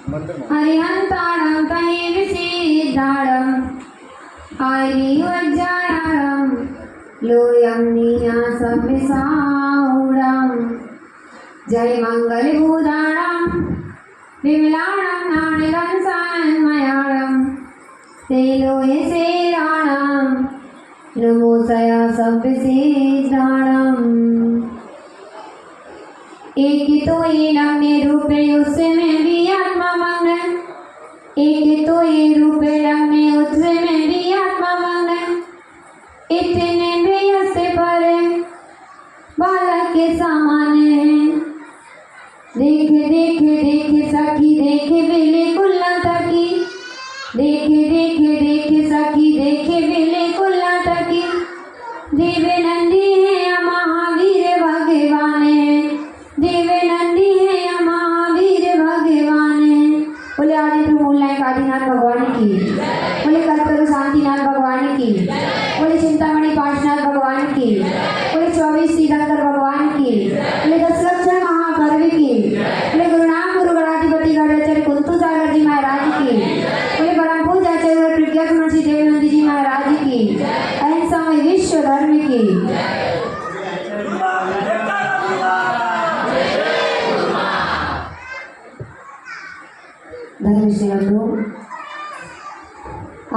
हरिहंताणं तये विसिद्धाणं आर्यवज्जायाणं लोयं नीयासं विसाहुणं जय मंगलभूषाणं विमलाणं नाणिरंसन्मयाणं ते लोये सेराणं नमो सयासं विसिद्धाणं एक तो ये रंगे रूपे उसमें भी आत्मा मंगन एक तो ये रूपे रंगे उसमें भी आत्मा मंगन इतने भी ऐसे परे बालक के सामाने देखे देखे देखे सखी देखे बेले कुल्ला तकी देखे देखे देखे सखी देखे बेले कुल्ला तकी देवे नंदी है या महावीर भगवान है देवे नंदी है या महावीर भगवान है। बोले आदित्य मूलनायक आदिनाथ भगवान की, बोले कल्पतरु शांतिनाथ भगवान की, बोले चिंतामणि पार्श्वनाथ भगवान की, बोले 24 श्रीधर भगवान की, बोले 10 लक्षण महापर्व की, बोले गुरुनाम गुरु गणाधिपति गढ़ाचार्य कुंतु सागर जी महाराज की, बोले परम पूज्य आचार्य प्रज्ञा महर्षि देवानंद जी महाराज की, अहिंसा में विश्व धर्म की।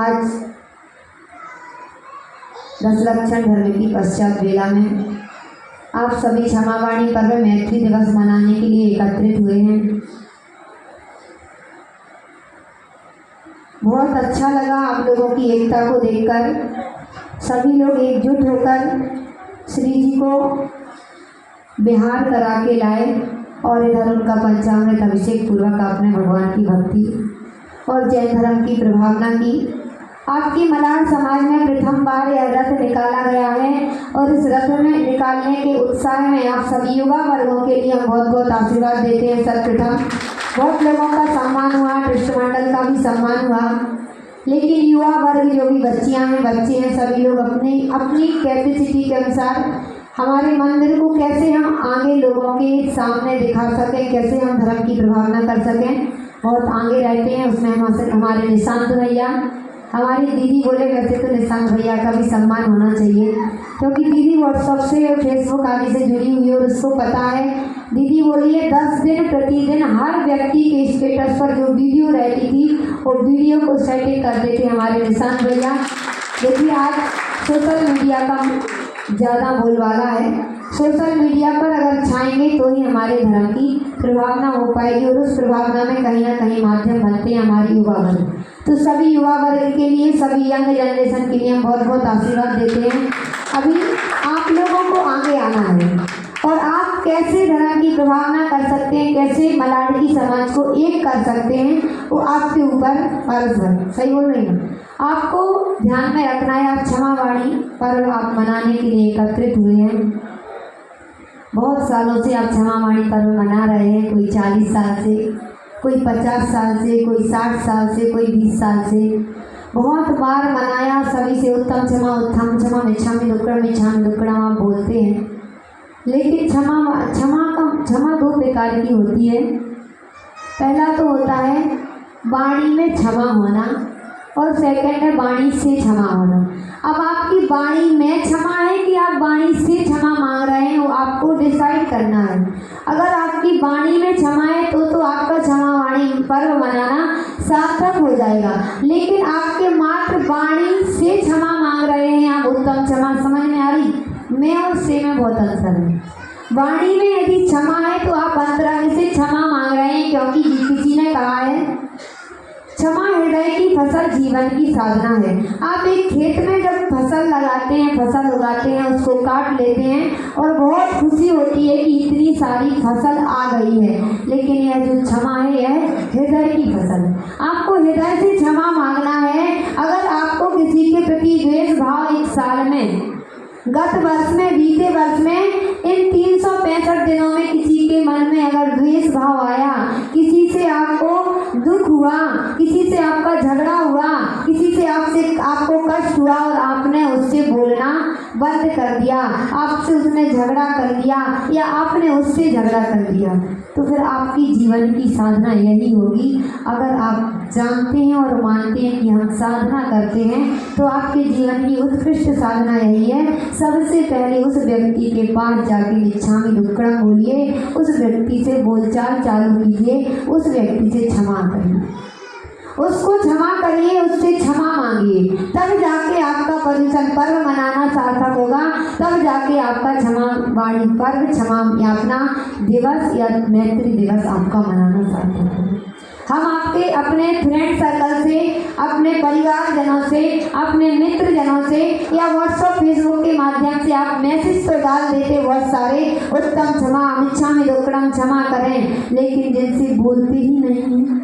आज 10 लक्षण धर्म की पश्चात वेला में आप सभी क्षमावाणी पर्व मैत्री दिवस मनाने के लिए एकत्रित हुए हैं। बहुत अच्छा लगा आप लोगों की एकता को देखकर। सभी लोग एकजुट होकर श्री जी को बिहार करा के लाए और इधर उनका पंचामृत अभिषेक पूर्वक आपने भगवान की भक्ति और जैन धर्म की प्रभावना की। आपकी मलाड़ समाज में प्रथम बार यह रथ निकाला गया है और इस रथ में निकालने के उत्साह में आप सभी युवा वर्गों के लिए हम बहुत बहुत आशीर्वाद देते हैं। सर्वप्रथम बहुत लोगों का सम्मान हुआ, कृष्णमंडल का भी सम्मान हुआ, लेकिन युवा वर्ग जो भी बच्चियां हैं बच्चे हैं सभी लोग अपनी अपनी कैपेसिटी के अनुसार हमारे मंदिर को कैसे हम आगे लोगों के सामने दिखा सकें, कैसे हम धर्म की प्रभावना कर सकें, बहुत आगे रहते हैं। उसमें हमारे निशांत भैया, हमारी दीदी बोले वैसे तो निशांत भैया का भी सम्मान होना चाहिए क्योंकि दीदी व्हाट्सएप से और फेसबुक आदि से जुड़ी हुई है और उसको पता है। दीदी बोली है 10 दिन प्रतिदिन हर व्यक्ति के स्टेटस पर जो वीडियो रहती थी वो वीडियो को सेटिंग कर देते हमारे निशांत भैया। देखिए आज सोशल मीडिया का ज़्यादा बोलबाला है। सोशल मीडिया पर अगर छाएंगे तो ही हमारे धर्म की प्रभावना हो पाएगी और उस प्रभावना में कहीं ना कहीं माध्यम बनते हैं हमारे युवा वर्ग। तो सभी युवा वर्ग के लिए, सभी यंग जनरेशन के लिए हम बहुत बहुत आशीर्वाद देते हैं। अभी आप लोगों को आगे आना है और आप कैसे धर्म की प्रभावना कर सकते हैं, कैसे मलाड़ी समाज को एक कर सकते हैं, वो आपके ऊपर फर्ज है। सही बोल रही हूँ? आपको ध्यान में रखना है। आप क्षमावाणी पर्व आप मनाने के लिए एकत्रित हुए हैं। बहुत सालों से आप क्षमावाणी पर्व मना रहे हैं, कोई 40 साल से, कोई 50 साल से, कोई 60 साल से, कोई 20 साल से। बहुत बार मनाया। सभी से उत्तम क्षमा मिच्छामि दुक्कडम आप बोलते हैं, लेकिन क्षमा 2 प्रकार की होती है। पहला तो होता है वाणी में क्षमा होना और सेकंड है वाणी से क्षमा होना। अब आपकी वाणी में क्षमा है कि आप वाणी से क्षमा मांग रहे हैं, वो आपको डिसाइड करना है। अगर आपकी वाणी में क्षमा है तो आपका क्षमावाणी पर्व मनाना सार्थक हो जाएगा, लेकिन आपके मात्र वाणी से क्षमा मांग रहे हैं आप उत्तम क्षमा। समझ में आ रही? मैं और से में बहुत अंतर है। वाणी में यदि क्षमा है तो आप अंतरंग से क्षमा मांग रहे हैं, क्योंकि किसी ने कहा है क्षमा हृदय की फसल जीवन की साधना है। आप एक खेत में जब फसल लगाते हैं, फसल उगाते हैं, उसको काट लेते हैं और बहुत खुशी होती है कि इतनी सारी फसल आ गई है, लेकिन यह जो क्षमा है यह हृदय की फसल है। आपको हृदय से क्षमा मांगना है। अगर आपको किसी के प्रति द्वेष भाव एक साल में, गत वर्ष में, बीते वर्ष में, इन 365 दिनों में किसी के मन में अगर द्वेष भाव आया, किसी से आपको दुख हुआ, किसी से आपका झगड़ा हुआ, किसी से आपको कष्ट हुआ और आपने उससे बोलना बंद कर दिया, आपसे उसने झगड़ा कर दिया या आपने उससे झगड़ा कर दिया, तो फिर आपकी जीवन की साधना यही होगी। अगर आप जानते हैं और मानते हैं कि हम साधना करते हैं तो आपके जीवन की उत्कृष्ट साधना यही है। सबसे पहले उस व्यक्ति के पास जाके इच्छामि दुक्कड़म बोलिए, उस व्यक्ति से बोलचाल चालू कीजिए, उस व्यक्ति से क्षमा करिए, उसको क्षमा करिए, उससे क्षमा मांगिए, तब जाके आपका पर्युषण पर्व मनाना सार्थक होगा। तब जाके आपका क्षमा वाणी पर्व, क्षमा यापना दिवस या मैत्री दिवस आपका मनाना सार्थक होगा। हम आपके अपने फ्रेंड सर्कल से, अपने परिवार जनों से, अपने मित्र जनों से या व्हाट्सएप फेसबुक के माध्यम से आप मैसेज तो डाल देते बहुत सारे, उत्तम क्षमा, इच्छामि दुक्कड़म, क्षमा करें, लेकिन जिनसे बोलते ही नहीं हैं,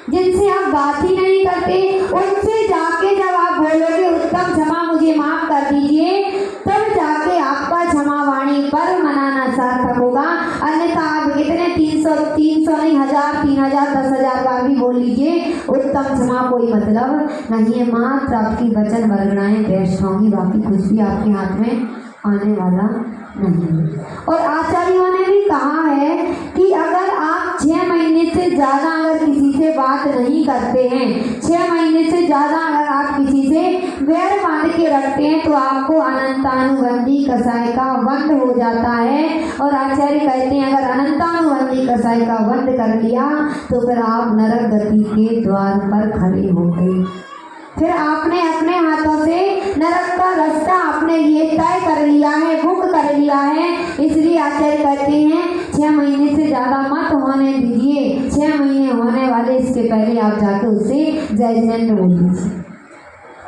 जिनसे आप बात ही नहीं करते, उनसे जाके जब आप बोलोगे उत्तम क्षमा, मुझे माफ कर दीजिए, तब जाके आपका क्षमा वाणी पर्व मनाना सार्थक होगा। अन्यथा आप कितने 300 नहीं, 1000, 3000, 10,000 बार भी बोल लीजिए, उत्तम क्षमा कोई मतलब नहीं है। मात्र आपकी वचन वर्गणाएं बेस्ट होंगी, बाकी कुछ भी आपके हाथ में आने वाला नहीं। और आचार्यों ने भी कहा है कि अगर आप 6 महीने से ज़्यादा अगर किसी से बात नहीं करते हैं, 6 महीने से ज़्यादा अगर आप किसी से वैर बांध के रखते हैं तो आपको अनंतानुबंधी कसाय का वध हो जाता है। और आचार्य कहते हैं अगर अनंतानुबंधी कसाय का वध कर लिया तो फिर आप नरक गति के द्वार पर खड़े हो गए, फिर आपने अपने हाथों से नरक का रास्ता अपने लिए तय कर लिया है, बुक कर लिया है। इसलिए आचार्य कहते हैं 6 महीने से ज़्यादा मत होने दीजिए। 6 महीने होने वाले इसके पहले आप जाके उससे जय जिनेंद्र बोल दीजिए,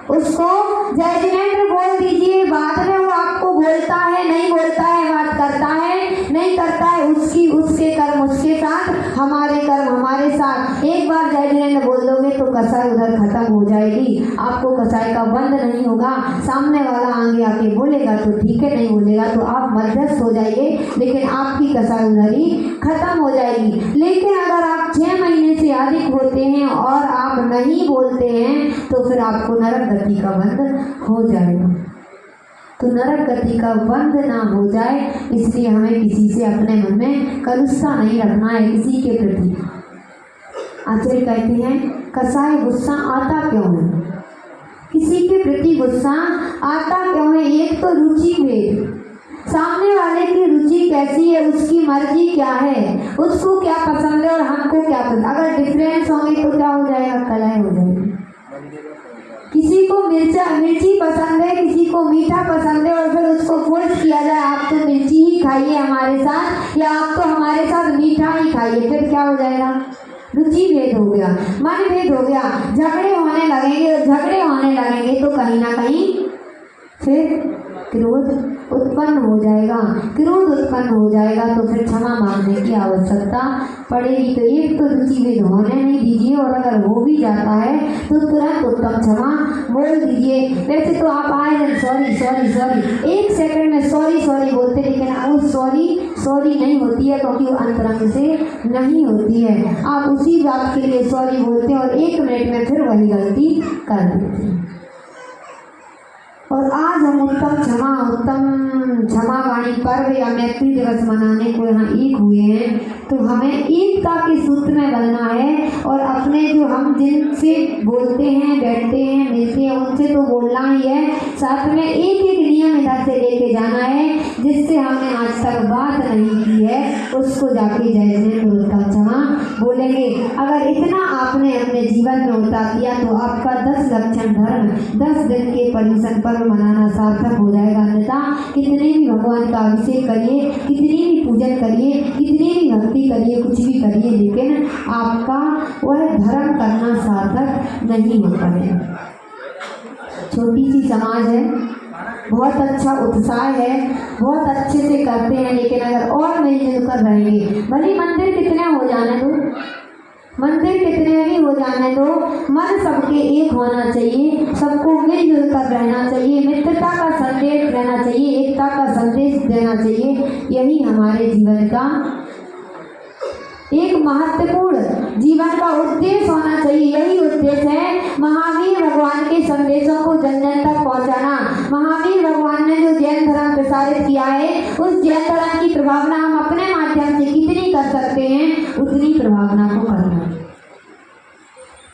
उसको जय जिनेंद्र बोल दीजिए। बाद में वो आपको बोलता है नहीं बोलता है, बात करता है नहीं करता है, उसके कर्म उसके साथ, हमारे कर्म हमारे साथ। एक बार जय जिनेंद्र बोल दोगे तो कसाई उधर खत्म हो जाएगी, आपको कसाई का बंद नहीं होगा। सामने वाला आगे आके बोलेगा तो ठीक है, नहीं बोलेगा तो आप मध्यस्थ हो जाइए, लेकिन आपकी कसाई उधर ही खत्म हो जाएगी। लेकिन अगर आप 6 महीने से अधिक होते हैं और आप नहीं बोलते हैं तो फिर आपको नरक गति का बंध हो जाएगा। तो नरक गति का बंध ना हो जाए इसलिए हमें किसी से अपने मन में कलुषता नहीं रखना है किसी के प्रति। आचार्य कहते हैं कसाय गुस्सा आता क्यों है, किसी के प्रति गुस्सा आता क्यों है? एक तो रुचि भेद, सामने वाले की रुचि कैसी है, उसकी मर्जी क्या है, उसको क्या पसंद है और हमको क्या पसंद। अगर डिफरेंस होंगे तो क्या हो जाएगा, कलह हो जाएगी। किसी को मिर्ची पसंद है, किसी को मीठा पसंद है और फिर उसको फोर्स किया जाए आप तो मिर्ची ही खाइए हमारे साथ या आप तो हमारे साथ मीठा ही खाइए, फिर क्या हो जाएगा, रुचि भेद हो गया, मन भेद हो गया, झगड़े होने लगेंगे। और झगड़े होने लगेंगे तो कहीं ना कहीं फिर क्रोध उत्पन्न हो जाएगा। क्रोध उत्पन्न हो जाएगा तो फिर क्षमा मांगने की आवश्यकता पड़ेगी। तो एक तो रुचि भेद होने नहीं दीजिए और अगर हो भी जाता है तो तुरंत उत्तम क्षमा बोल दीजिए। वैसे तो आप आए दिन सॉरी सॉरी सॉरी 1 सेकंड में सॉरी सॉरी बोलते, लेकिन वो सॉरी नहीं होती है क्योंकि वो अंतरंग से नहीं होती है। आप उसी बात के लिए सॉरी बोलते हैं और 1 मिनट में फिर वही गलती कर देते हैं। और आज हम उत्तम क्षमा वाणी पर्व या मैत्री दिवस मनाने को यहाँ एक हुए हैं, तो हमें एकता के सूत्र में बनना है और अपने जो हम जिनसे बोलते हैं, बैठते हैं, मिलते हैं, उनसे तो बोलना ही है, साथ में एक एक नियम इधर से लेके जाना है। जिससे हमने आज तक बात नहीं की है उसको जाके जय जिनेंद्र उत्तम क्षमा बोलेंगे। अगर इतना आपने अपने जीवन में उतार दिया तो आपका 10 लक्षण धर्म 10 दिन के पर्युषण पर्व मनाना सार्थक हो जाएगा। अन्यथा कितने भी भगवान का अभिषेक करिए, कितनी भी पूजन करिए, कितनी भी भक्ति करिए, कुछ भी करिए, लेकिन आपका वह धर्म करना सार्थक नहीं हो पाएगा। छोटी सी समाज है, बहुत अच्छा उत्साह है, बहुत अच्छे से करते हैं, लेकिन अगर और मिलजुल कर रहेंगे, भले मंदिर कितने हो जाने दो, मंदिर कितने भी हो जाने दो, मन सबके एक होना चाहिए, सबको मिलजुल कर रहना चाहिए, मित्रता का संदेश रहना चाहिए, एकता का संदेश देना चाहिए। यही हमारे जीवन का एक महत्वपूर्ण जीवन का उद्देश्य होना चाहिए। यही उद्देश्य है महावीर भगवान के संदेशों को जन जन तक पहुंचाना। महावीर भगवान ने जो जैन धर्म प्रसारित किया है, उस जैन धर्म की प्रभावना हम अपने अपने माध्यम से कितनी कर सकते हैं उतनी प्रभावना को करना।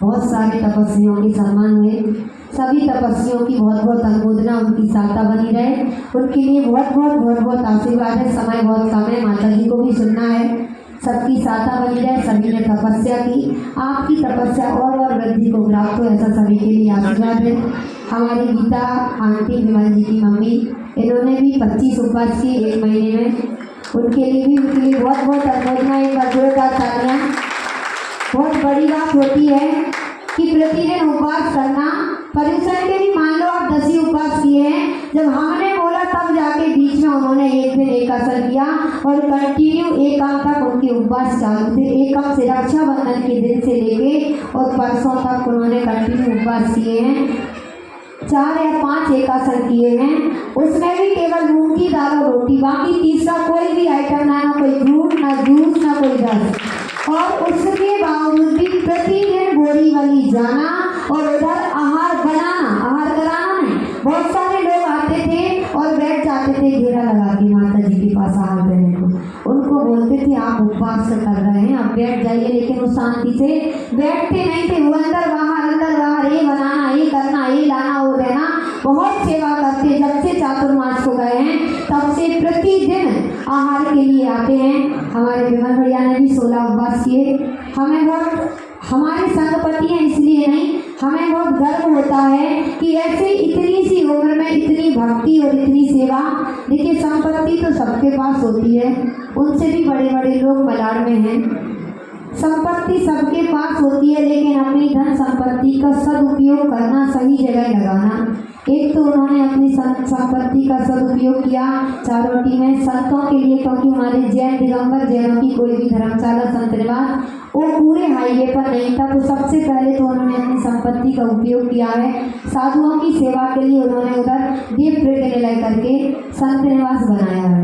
बहुत सारे तपस्वियों के सम्मान हुए, सभी तपस्वियों की बहुत बहुत अनुमोदना, उनकी सहायता बनी रहे, उनके लिए बहुत बहुत आशीर्वाद है। समय बहुत कम है, माता जी को भी सुनना है, सबकी सहायता बनी रहे। सभी ने तपस्या की, आपकी तपस्या और वृद्धि को प्राप्त हो, ऐसा सभी के लिए आशीर्वाद है। हमारी गीता आंटी विमल जी की मम्मी, इन्होंने भी 25 उपवास किए 1 महीने में, उनके लिए बहुत बहुत अनुमोदना। एक बार जोरदार तालियां। बहुत बड़ी बात होती है कि प्रतिदिन उपवास करना। परिसर के भी मान लो आप 10 ही उपवास किए हैं, जब हमने बोला तब जाके बीच में उन्होंने एक दिन एकादश किया और कंटिन्यू एकम तक उनके उपवास चालू थे। एकम से रक्षाबंधन के दिन से लेके और परसों तक उन्होंने कंटिन्यू उपवास किए हैं। 4 या 5 एकादश किए हैं, उसमें भी केवल मूंग की दाल और रोटी, बाकी तीसरा कोई भी आइटम ना कोई फ्रूट, ना जूस, ना कोई रस। और उसके बावजूद भी प्रतिदिन बोरीवली जाना और उधर आहार बनाना, आहार कराना नहीं। बहुत सारे लोग आते थे और बैठ जाते थे घेरा लगा के माता जी के पास आहार करने को। उनको बोलते थे आप उपवास कर रहे हैं, आप बैठ जाइए, लेकिन वो शांति से बैठते नहीं थे। वो अंदर बाहर, ये बनाना, ये करना, ये लाना, वो रहना, बहुत सेवा करते। जब से चातुर्मास को गए हैं तब से प्रतिदिन आहार के लिए आते हैं। हमारे विमल भैया ने भी 16 उपवास किए। हमें बहुत, हमारे संगपति हैं इसलिए नहीं, हमें बहुत गर्व होता है कि ऐसे इतनी सी उम्र में इतनी भक्ति और इतनी सेवा। देखिए संपत्ति तो सबके पास होती है, उनसे भी बड़े बड़े लोग मलाड़ में हैं। संपत्ति सबके पास होती है, लेकिन अपनी धन संपत्ति का सदुपयोग करना, सही जगह लगाना। एक तो उन्होंने अपनी संपत्ति का सदुपयोग किया चारोटी में संतों के लिए, क्योंकि हमारे जैन दिगंबर जैनों की कोई भी धर्मशाला संत निवास वो पूरे हाईवे पर नहीं था, तो सबसे पहले तो उन्होंने अपनी संपत्ति का उपयोग किया है। साधुओं की सेवा के लिए उन्होंने उधर दीप प्रज्वलन करके संत निवास बनाया है।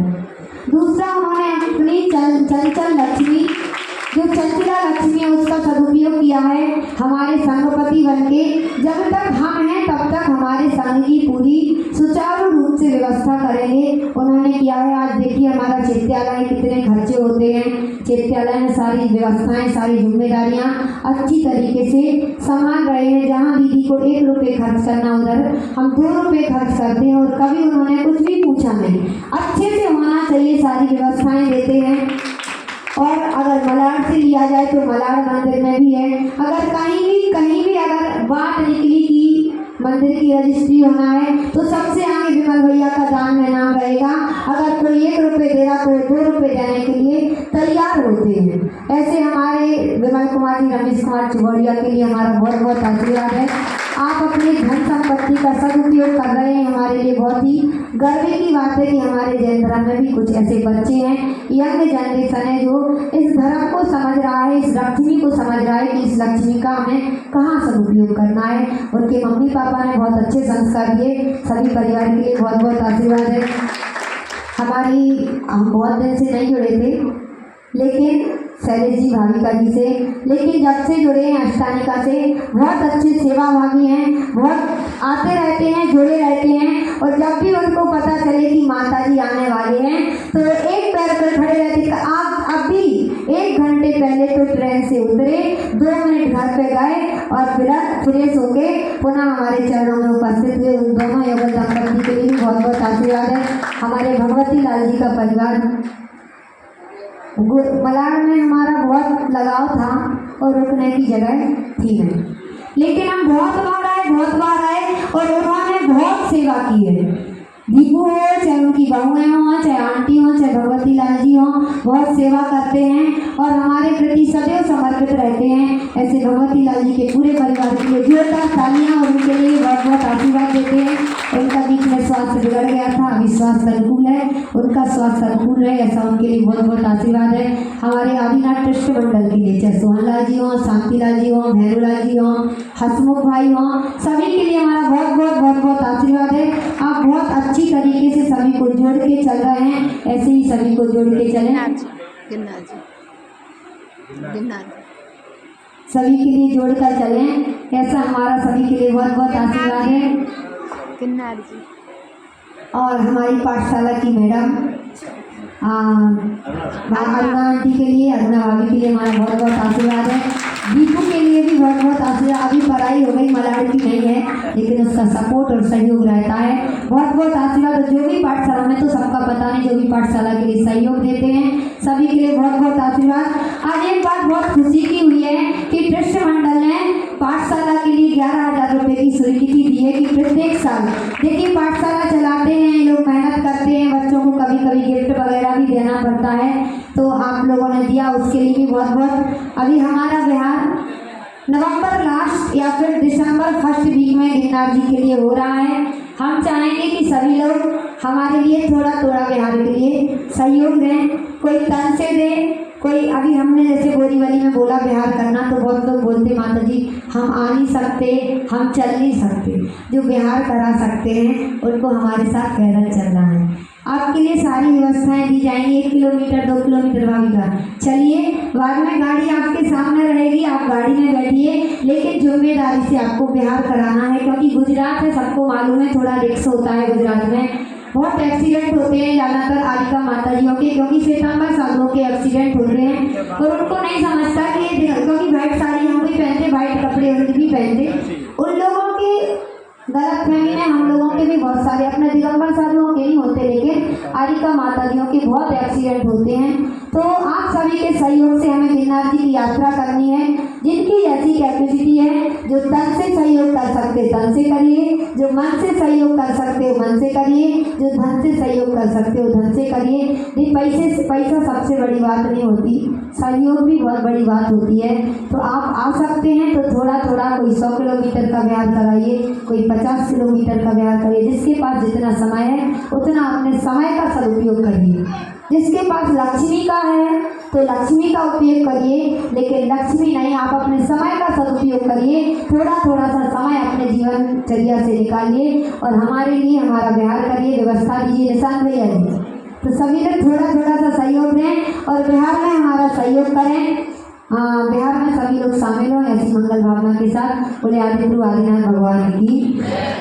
दूसरा, उन्होंने अपनी चंचल लक्ष्मी, जो चंचला लक्ष्मी है, उसका सदुपयोग किया है हमारे संघपति बनके। जब तक हम हैं तब तक हमारे संघ की पूरी सुचारू रूप से व्यवस्था करेंगे, उन्होंने किया है। आज देखिए हमारा चैत्यालय कितने खर्चे होते हैं, चैत्यालय में सारी व्यवस्थाएं, सारी जिम्मेदारियां अच्छी तरीके से संभाल रहे हैं। जहाँ दीदी को 1 रुपये खर्च करना, उधर हम 2 रुपये खर्च करते हैं और कभी उन्होंने कुछ भी पूछा नहीं। अच्छे से होना चाहिए, सारी व्यवस्थाएं देते हैं। और अगर मलाड़ से लिया जाए तो मलाड़ मंदिर में भी है। अगर कहीं भी अगर बात निकली कि मंदिर की रजिस्ट्री होना है तो सबसे आगे विमल भैया का दान में नाम रहेगा। अगर कोई 1 रुपये दे रहा तो 2 रुपये देने के लिए तैयार होते हैं। ऐसे हमारे विमल कुमार जी, रमेश कुमार चुबड़िया के लिए हमारा बहुत बहुत आशीर्वाद है। आप अपनी धन संपत्ति का सदुपयोग कर रहे हैं, हमारे लिए बहुत ही गर्व की बात है कि हमारे जैन धर्म में भी कुछ ऐसे बच्चे हैं, यंग जनरेशन है जो इस धर्म को समझ रहा है, इस लक्ष्मी को समझ रहा है कि इस लक्ष्मी का हमें कहाँ सदुपयोग करना है। उनके मम्मी पापा ने बहुत अच्छे संस्कार दिए, सभी परिवार के लिए बहुत बहुत आशीर्वाद है। हम बहुत दिन से नहीं जुड़े थे, लेकिन शैलेश जी भाविका जी से, लेकिन जब से जुड़े हैं अष्टानिका से, बहुत अच्छे सेवाभागी हैं, बहुत आते रहते हैं, जुड़े रहते हैं। और जब भी उनको पता चले कि माता जी आने वाले हैं तो एक पैर पर खड़े रहते। आप अभी 1 घंटे पहले तो ट्रेन से उतरे, 2 मिनट घर पे गए और फिर फ्रेश होके पुनः हमारे चरणों में उपस्थित हुए। उन दोनों युगल दंपति के लिए भी बहुत बहुत आशीर्वाद है। हमारे भगवती लाल जी का परिवार, मलाड़ में हमारा बहुत लगाव था और रुकने की जगह थी नहीं, लेकिन हम बहुत बार आए और उन्होंने बहुत सेवा की है। दीपू हो, चाहे उनकी बहुएं हों, चाहे आंटी हों, चाहे भगवती लाल जी हों, बहुत सेवा करते हैं और हमारे प्रति सदैव समर्पित रहते हैं। ऐसे भगवती लाल जी के पूरे परिवार के लिए जोरदार तालियां और उनके लिए बहुत बहुत आशीर्वाद देते हैं। उनका बीच में स्वास्थ्य बिगड़ गया था, अभी स्वास्थ्य अनुकूल है, उनका स्वास्थ्य अनुकूल है, ऐसा उनके लिए बहुत बहुत आशीर्वाद है। हमारे आदिनाथ ट्रस्ट मंडल के लिए, चाहे सोहन लाल जी हों, शांति लाल जी हों, भैरू लाल जी हों, हसमुख भाई हों, सभी के लिए हमारा बहुत बहुत आशीर्वाद है। आप बहुत अच्छी तरीके से सभी को जोड़ के चल रहे हैं, ऐसे ही सभी को जोड़ के चलें। सभी के लिए जोड़कर चलें, ऐसा हमारा सभी के लिए बहुत बहुत आशीर्वाद है। और हमारी पाठशाला की मैडम अरुणा आंटी के लिए, अरुणा भाभी के लिए हमारा बहुत बहुत आशीर्वाद है। दीपू के लिए भी बहुत बहुत आशीर्वाद। अभी पढ़ाई हो गई, मलाड़ की नहीं है, लेकिन उसका सपोर्ट और सहयोग रहता है। बहुत बहुत आशीर्वाद। और जो भी पाठशाला में, तो सबका पता नहीं, जो भी पाठशाला के लिए सहयोग देते हैं सभी के लिए बहुत बहुत आशीर्वाद। आज एक बात बहुत खुशी की हुई है कि ट्रस्ट मंडल ने पाठशाला के लिए 11,000 रुपये की स्वीकृति दी है कि प्रत्येक साल, देखिए पाठशाला चलाते हैं लोग, मेहनत करते हैं, बच्चों को कभी कभी गिफ्ट वगैरह भी देना पड़ता है, तो आप लोगों ने दिया, उसके लिए भी बहुत बहुत। अभी हमारा बिहार नवंबर लास्ट या फिर दिसंबर फर्स्ट वीक में गिरनार जी के लिए हो रहा है। हम चाहेंगे कि सभी लोग हमारे लिए थोड़ा थोड़ा बिहार के लिए सहयोग दें, कोई तन से दे, कोई अभी हमने जैसे बोरीवली में बोला बिहार करना, तो बहुत लोग बोलते माता जी हम आ नहीं सकते, हम चल नहीं सकते। जो बिहार करा सकते हैं उनको हमारे साथ पैदल चलना है। आपके लिए सारी व्यवस्थाएं दी जाएंगी, 1 किलोमीटर 2 किलोमीटर भाविका चलिए, बाद में गाड़ी आपके सामने रहेगी, आप गाड़ी में बैठिए, लेकिन जिम्मेदारी से आपको बिहार कराना है, क्योंकि गुजरात है, सबको मालूम है, थोड़ा रिस्क होता है गुजरात में, बहुत एक्सीडेंट होते हैं ज़्यादातर आरिका माताजियों के, क्योंकि श्वेतांबर साधुओं के एक्सीडेंट हो रहे हैं और उनको नहीं समझता कि क्योंकि वाइट साड़ी हम भी पहनते, वाइट कपड़े उनके भी पहनते, उन लोगों की गलत फहमी में हम लोगों के भी बहुत सारे, अपने दिगंबर साधुओं के नहीं होते, लेकिन आरिका माताजियों के बहुत एक्सीडेंट होते हैं। तो आप सभी के सहयोग से हमें गिरनार जी की यात्रा करनी है। जिनकी ऐसी कैपेसिटी है, जो तन से सहयोग कर सकते तन से करिए, जो मन से सहयोग कर सकते हो मन से करिए, जो धन से सहयोग कर सकते हो धन से करिए। नहीं, पैसा सबसे बड़ी बात नहीं होती, सहयोग भी बहुत बड़ी बात होती है। तो आप आ सकते हैं तो थोड़ा थोड़ा, कोई 100 किलोमीटर का बिहार कराइए, कोई 50 किलोमीटर का बिहार करिए, जिसके पास जितना समय है उतना अपने समय का सदुपयोग करिए। जिसके पास लक्ष्मी का है तो लक्ष्मी का उपयोग करिए, लेकिन लक्ष्मी नहीं, आप अपने समय का सदुपयोग करिए। थोड़ा थोड़ा सा समय अपने जीवनचर्या से निकालिए और हमारे लिए हमारा बिहार करिए, व्यवस्था दीजिए। निशान भैया जी, तो सभी लोग थोड़ा थोड़ा सा सहयोग दें और बिहार में हमारा सहयोग करें। बिहार में सभी लोग शामिल हों ऐसी मंगल भावना के साथ। बोले आदिगुरु आदिनाथ भगवान की।